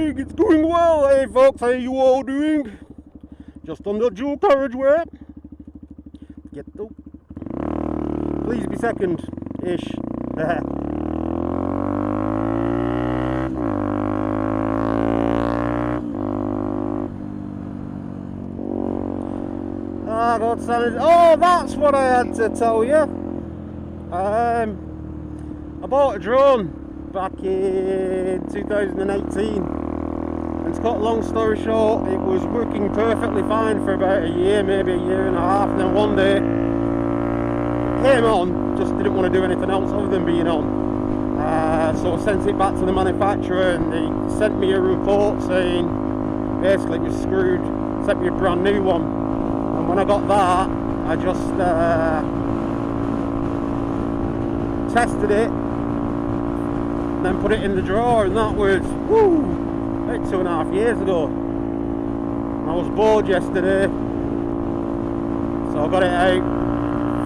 morning, it's going well. Hey folks, how you all doing? Just on the dual carriageway. Please be second-ish. Oh, that's what I had to tell you. I bought a drone back in 2018, and to cut a long story short, it was working perfectly fine for about a year, maybe a year and a half, and then one day it came on, just didn't want to do anything else other than being on. So I sent it back to the manufacturer, and they sent me a report saying basically it was screwed, sent me a brand new one. And when I got that, I just tested it, then put it in the drawer, and that was about 2.5 years ago. I was bored yesterday, so I got it out,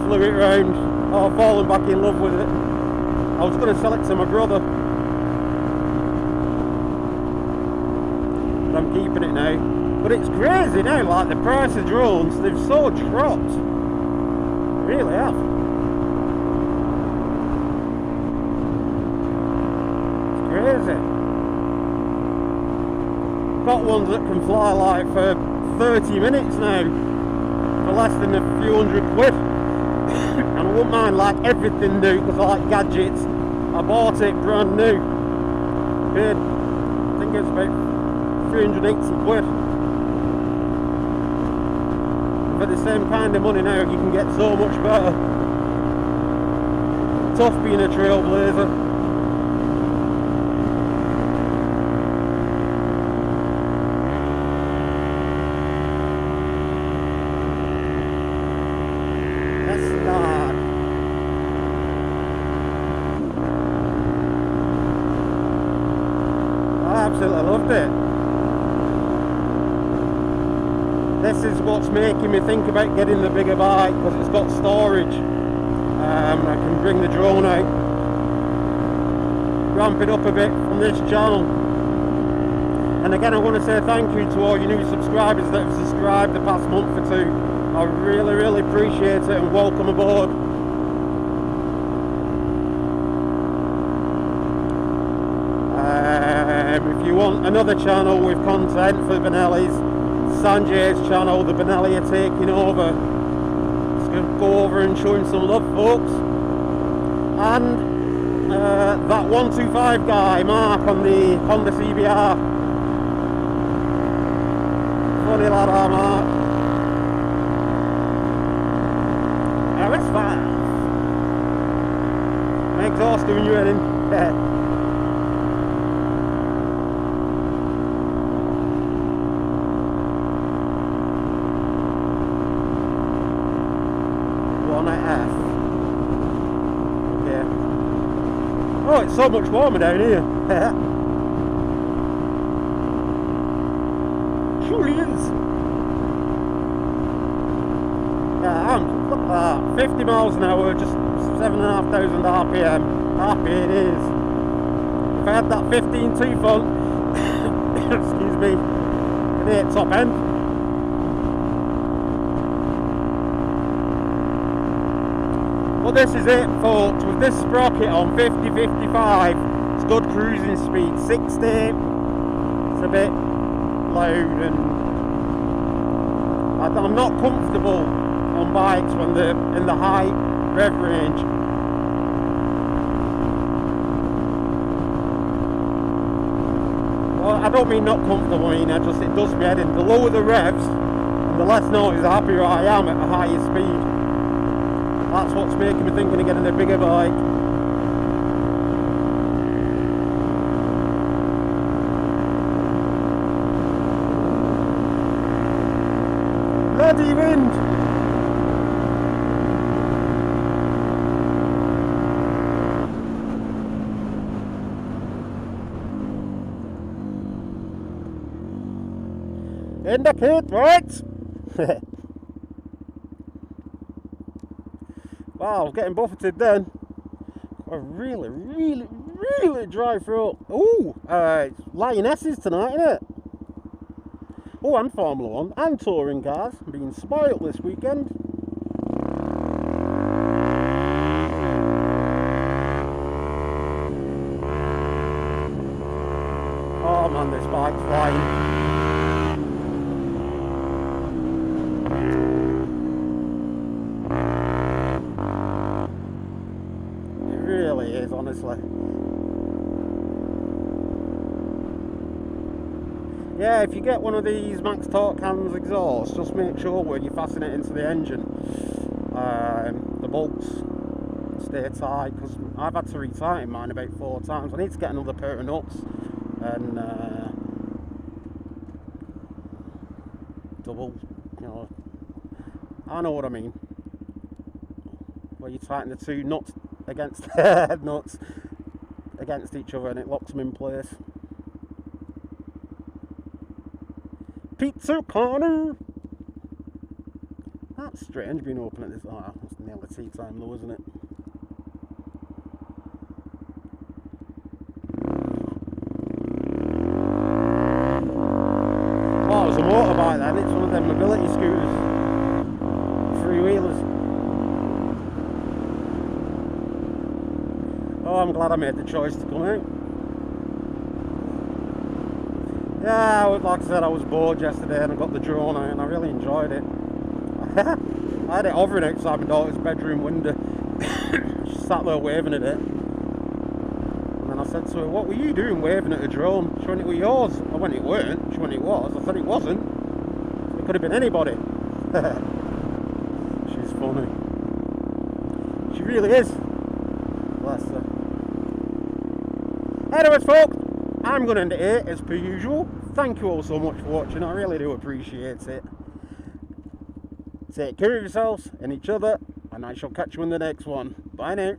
flew it around. Oh, I've fallen back in love with it. I was going to sell it to my brother, but I'm keeping it now. But it's crazy now, like the price of drones, they've so dropped. They really have. Crazy. Got ones that can fly like for 30 minutes now for less than a few £100. And I wouldn't mind like everything new, because I like gadgets. I bought it brand new. Paid, I think it's about £380. For the same kind of money now, you can get so much better. Tough being a trailblazer. I absolutely loved it. This is what's making me think about getting the bigger bike, because it's got storage. I can bring the drone out, ramp it up a bit from this channel. And again, I want to say thank you to all you new subscribers that have subscribed the past month or two. I really appreciate it, and welcome aboard. If you want another channel with content for Benelli's, Sanjay's channel, the Benelli are taking over. Just going to go over and show him some love, folks. And that 125 guy, Mark, on the Honda CBR. Funny lad, Mark. RS5. My exhaust doing you in. Yeah. Oh, it's so much warmer down here. Truly is. Yeah, look at that. 50 miles an hour, just 7,500 RPM. Happy it is. If I had that 15.2 font, excuse me, I'd hit top end. Well, this is it, folks. With this sprocket on 50-55, it's good cruising speed. 60, it's a bit loud, and I'm not comfortable on bikes when they're in the high rev range. Well, I don't mean not comfortable, I mean it does me head in. The lower the revs and the less noise, the happier I am at a higher speed. That's what's making me thinking of getting a bigger bike. Bloody wind! Indicate, right? Wow, I was getting buffeted then. I really really dry throat. Ooh, it's Lionesses tonight, isn't it? Oh, and Formula 1 and touring cars. I'm being spoilt this weekend. Oh man, this bike's flying. Honestly, yeah, if you get one of these Max Torque Hands exhausts, just make sure when you fasten it into the engine, the bolts stay tight, because I've had to retighten mine about 4 times. I need to get another pair of nuts and double, you know, I know what I mean, where you tighten the 2 nuts against nuts against each other and it locks them in place. Pizza corner. That's strange being open at this. Oh, it's nearly tea time though, isn't it? Oh, it's a motorbike then. It's one of them mobility scooters, 3-wheelers. Oh, I'm glad I made the choice to come out. Yeah, like I said, I was bored yesterday and I got the drone out and I really enjoyed it. I had it hovering outside my daughter's bedroom window. She sat there waving at it. And then I said to her, "What were you doing waving at a drone?" She went, "It was yours." I went, "It weren't." She went, "It was." I said, "It wasn't. It could have been anybody." She's funny. She really is. Bless her. Anyways, folks, I'm going to end it here as per usual. Thank you all so much for watching. I really do appreciate it. Take care of yourselves and each other, and I shall catch you in the next one. Bye now.